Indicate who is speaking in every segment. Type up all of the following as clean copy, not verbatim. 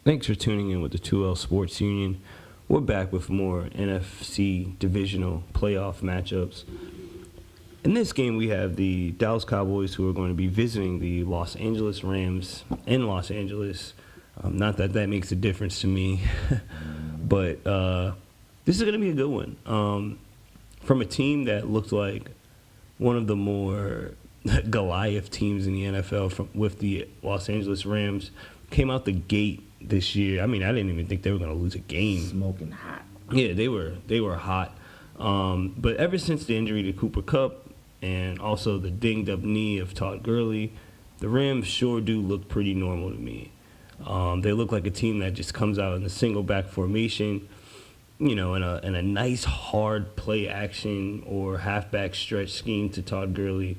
Speaker 1: Thanks for tuning in with the 2L Sports Union. We're back with more NFC Divisional playoff matchups. In this game, we have the Dallas Cowboys, who are going to be visiting the Los Angeles Rams in Los Angeles. Not that that makes a difference to me, but this is going to be a good one. From a team that looked like one of the more Goliath teams in the NFL with the Los Angeles Rams, came out the gate this year. I mean, I didn't even think they were going to lose a game.
Speaker 2: Smoking hot.
Speaker 1: Yeah, they were hot. But ever since the injury to Cooper Kupp and also the dinged up knee of Todd Gurley, the Rams sure do look pretty normal to me. They look like a team that just comes out in a single back formation, you know, in a nice hard play action or halfback stretch scheme to Todd Gurley.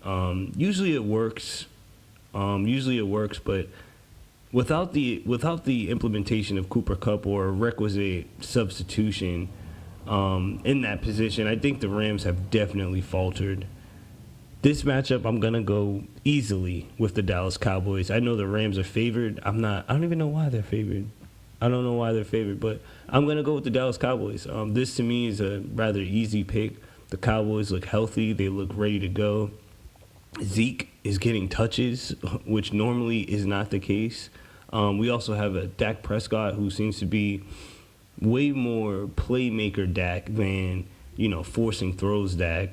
Speaker 1: Usually it works, but without the implementation of Cooper Kupp or a requisite substitution in that position, I think the Rams have definitely faltered. This matchup, I'm gonna go easily with the Dallas Cowboys. I know the Rams are favored. I don't even know why they're favored. I don't know why they're favored, but I'm gonna go with the Dallas Cowboys. This to me is a rather easy pick. The Cowboys look healthy. They look ready to go. Zeke is getting touches, which normally is not the case. We also have a Dak Prescott who seems to be way more playmaker Dak than, forcing throws Dak.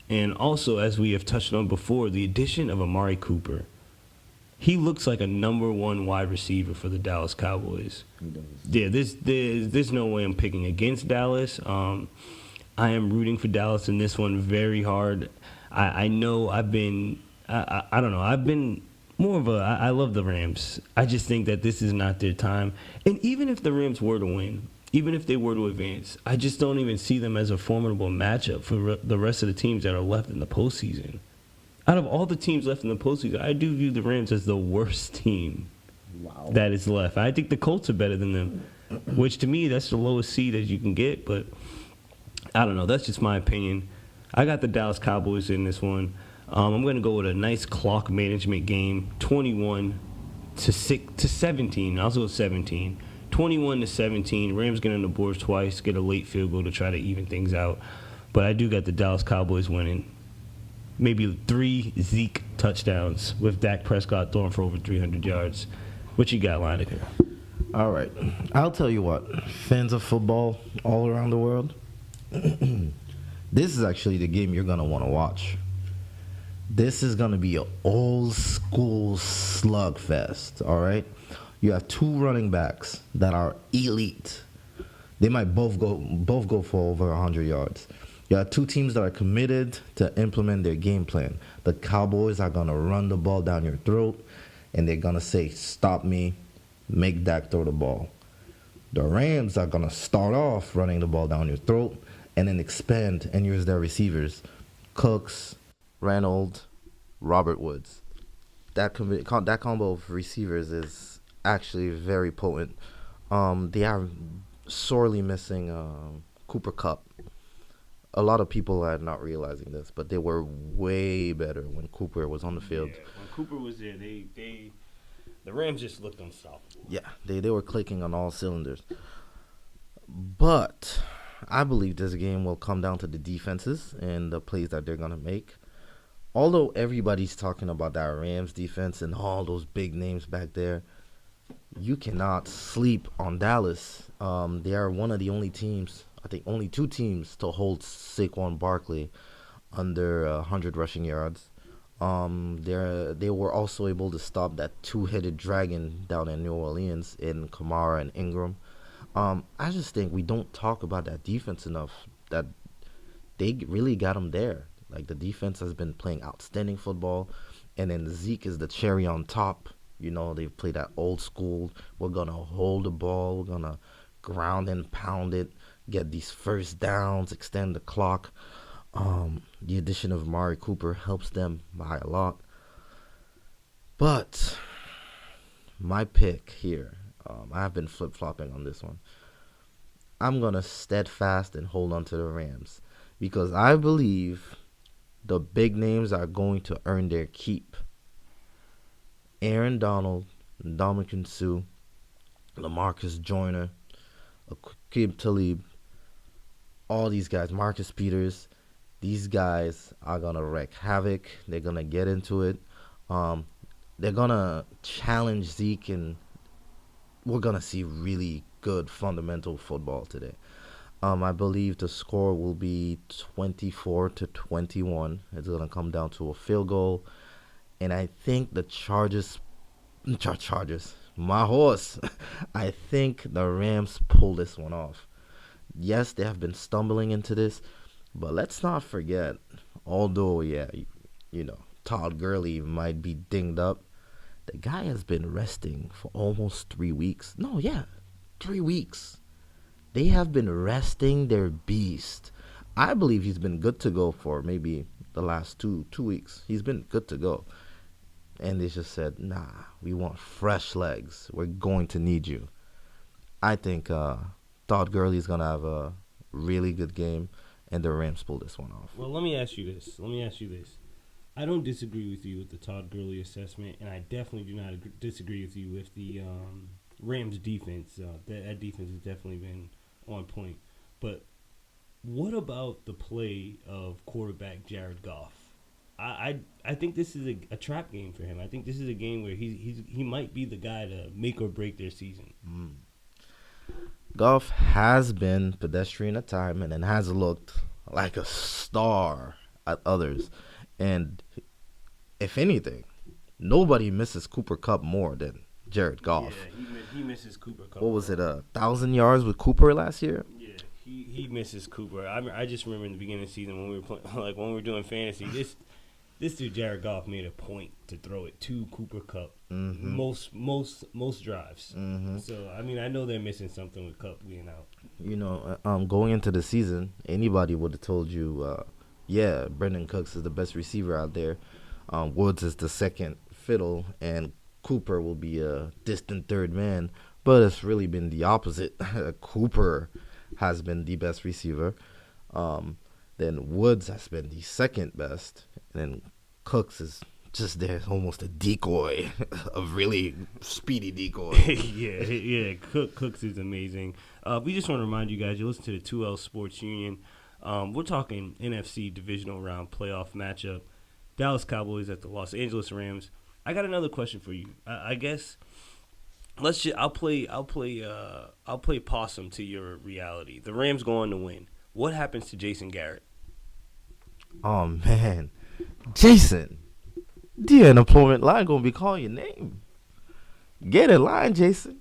Speaker 1: And also, as we have touched on before, the addition of Amari Cooper. He looks like a number one wide receiver for the Dallas Cowboys.
Speaker 2: He does.
Speaker 1: Yeah, there's no way I'm picking against Dallas. I am rooting for Dallas in this one very hard. I know I've been more of I love the Rams. I just think that this is not their time. And even if the Rams were to win, even if they were to advance, I just don't even see them as a formidable matchup for the rest of the teams that are left in the postseason. Out of all the teams left in the postseason, I do view the Rams as the worst team that is left. I think the Colts are better than them, which to me, that's the lowest seed that you can get. But I don't know. That's just my opinion. I got the Dallas Cowboys in this one. I'm going to go with a nice clock management game, 21 to 17. I'll go 17. 21 to 17. Rams get on the board twice, get a late field goal to try to even things out. But I do got the Dallas Cowboys winning. Maybe 3 Zeke touchdowns with Dak Prescott throwing for over 300 yards. What you got, Lineker?
Speaker 2: All right. I'll tell you what. Fans of football all around the world, this is actually the game you're going to want to watch. This is going to be an old-school slugfest, all right? You have 2 running backs that are elite. They might both go for over 100 yards. You have 2 teams that are committed to implement their game plan. The Cowboys are going to run the ball down your throat, and they're going to say, stop me, make Dak throw the ball. The Rams are going to start off running the ball down your throat and then expand and use their receivers. Cooks, Reynolds, Robert Woods. That combo of receivers is actually very potent. They are sorely missing Cooper Kupp. A lot of people are not realizing this, but they were way better when Cooper was on the field.
Speaker 1: Yeah, when Cooper was there, the Rams just looked unstoppable.
Speaker 2: Yeah, they were clicking on all cylinders. But I believe this game will come down to the defenses and the plays that they're going to make. Although everybody's talking about that Rams defense and all those big names back there, you cannot sleep on Dallas. They are one of the only teams, I think only 2 teams, to hold Saquon Barkley under 100 rushing yards. They were also able to stop that 2-headed dragon down in New Orleans in Kamara and Ingram. I just think we don't talk about that defense enough, that they really got them there. Like, the defense has been playing outstanding football, and then Zeke is the cherry on top. They've played that old school, we're going to hold the ball, we're going to ground and pound it, get these first downs, extend the clock. The addition of Amari Cooper helps them by a lot. But my pick here, I have been flip-flopping on this one. I'm going to steadfast and hold on to the Rams because I believe the big names are going to earn their keep. Aaron Donald, Ndamukong Suh, LaMarcus Joyner, Aqib Talib, all these guys, Marcus Peters, these guys are going to wreak havoc. They're going to get into it. Um, they're going to challenge Zeke, and we're going to see really good fundamental football today. I believe the score will be 24-21. It's going to come down to a field goal. And I think the Chargers, my horse, I think the Rams pull this one off. Yes, they have been stumbling into this, but let's not forget, although, Todd Gurley might be dinged up, the guy has been resting for almost 3 weeks. 3 weeks. They have been resting their beast. I believe he's been good to go for maybe the last two weeks. He's been good to go. And they just said, nah, we want fresh legs. We're going to need you. I think Todd Gurley is going to have a really good game, and the Rams pull this one off.
Speaker 1: Well, let me ask you this. I don't disagree with you with the Todd Gurley assessment, and I definitely do not disagree with you with the Rams defense. That defense has definitely been on point. But what about the play of quarterback Jared Goff? I think this is a trap game for him. I think this is a game where he might be the guy to make or break their season.
Speaker 2: Goff has been pedestrian at time and then has looked like a star at others. And if anything, nobody misses Cooper Kupp more than Jared Goff.
Speaker 1: Yeah, he misses Cooper Kupp.
Speaker 2: What was it, 1,000 yards with Cooper last year?
Speaker 1: Yeah, he misses Cooper. I just remember in the beginning of the season when we were when we were doing fantasy, this dude Jared Goff made a point to throw it to Cooper Kupp most drives. So I mean, I know they're missing something with Kupp being out.
Speaker 2: Going into the season, anybody would have told you, Brandon Cooks is the best receiver out there. Woods is the second fiddle, and Cooper will be a distant third man. But it's really been the opposite. Cooper has been the best receiver. Then Woods has been the second best. And then Cooks is just there, almost a decoy, a really speedy decoy.
Speaker 1: yeah. Cooks is amazing. We just want to remind you guys, you listen to the 2L Sports Union. We're talking NFC Divisional Round playoff matchup. Dallas Cowboys at the Los Angeles Rams. I got another question for you. I guess I'll play possum to your reality. The Rams go on to win. What happens to Jason Garrett?
Speaker 2: Oh man, Jason, the unemployment line gonna be calling your name. Get in line, Jason.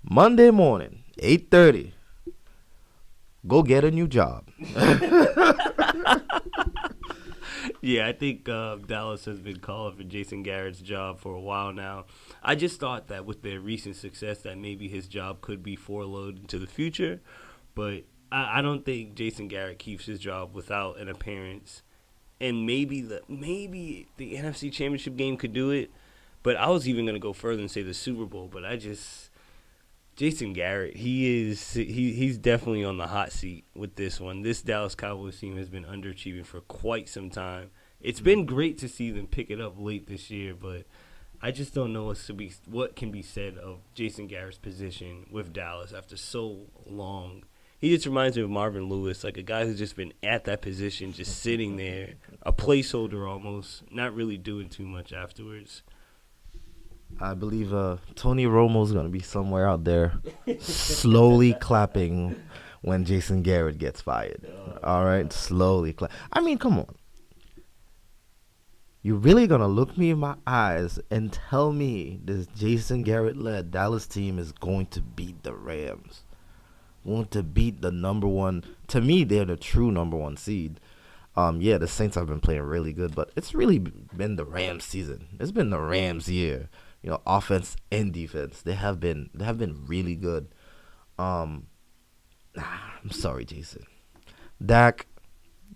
Speaker 2: Monday morning, 8:30. Go get a new job.
Speaker 1: Yeah, I think Dallas has been calling for Jason Garrett's job for a while now. I just thought that with their recent success that maybe his job could be furloughed into the future. But I don't think Jason Garrett keeps his job without an appearance. And maybe the NFC Championship game could do it. But I was even going to go further and say the Super Bowl. But Jason Garrett, he's definitely on the hot seat with this one. This Dallas Cowboys team has been underachieving for quite some time. It's been great to see them pick it up late this year, but I just don't know what can be said of Jason Garrett's position with Dallas after so long. He just reminds me of Marvin Lewis, like a guy who's just been at that position, just sitting there, a placeholder almost, not really doing too much afterwards.
Speaker 2: I believe Tony Romo's going to be somewhere out there slowly clapping when Jason Garrett gets fired. All right? Slowly clap. I mean, come on. You really going to look me in my eyes and tell me this Jason Garrett-led Dallas team is going to beat the Rams? Going to beat the number one. To me, they're the true number one seed. The Saints have been playing really good, but it's really been the Rams season. It's been the Rams year. Offense and defense. They have been really good. I'm sorry, Jason. Dak,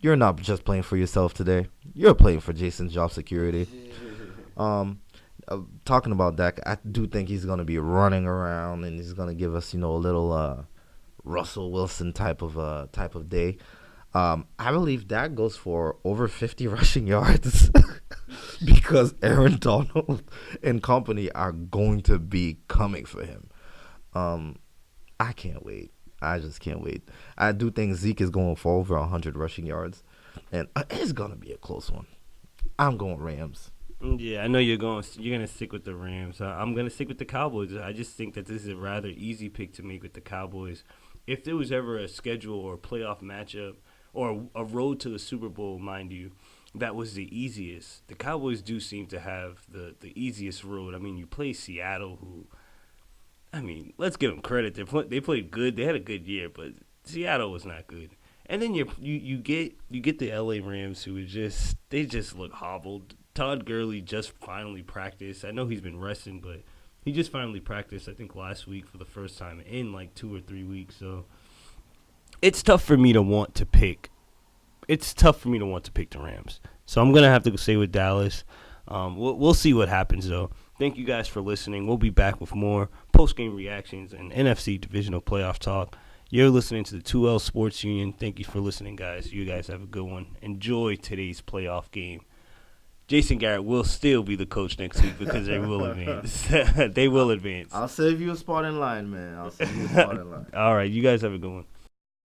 Speaker 2: you're not just playing for yourself today. You're playing for Jason's job security. Talking about Dak, I do think he's gonna be running around and he's gonna give us, a little Russell Wilson type of day. I believe Dak goes for over 50 rushing yards because Aaron Donald and company are going to be coming for him. I can't wait. I just can't wait. I do think Zeke is going for over 100 rushing yards, and it's gonna be a close one. I'm going Rams.
Speaker 1: Yeah, I know you're gonna stick with the Rams. I'm gonna stick with the Cowboys. I just think that this is a rather easy pick to make with the Cowboys. If there was ever a schedule or a playoff matchup or a road to the Super Bowl, mind you, that was the easiest. The Cowboys do seem to have the easiest road. I mean, you play Seattle, who, I mean, let's give them credit. They played good. They had a good year, but Seattle was not good. And then you get the LA Rams, who they just look hobbled. Todd Gurley just finally practiced. I know he's been resting, but he just finally practiced, I think, last week for the first time in like 2 or 3 weeks. So it's tough for me to want to pick. It's tough for me to want to pick the Rams. So I'm gonna have to stay with Dallas. We'll see what happens though. Thank you guys for listening. We'll be back with more post-game reactions and NFC Divisional playoff talk. You're listening to the 2L Sports Union. Thank you for listening, guys. You guys have a good one. Enjoy today's playoff game. Jason Garrett will still be the coach next week because they will advance. They will advance.
Speaker 2: I'll save you a spot in line, man. I'll save you a spot in line.
Speaker 1: All right. You guys have a good one.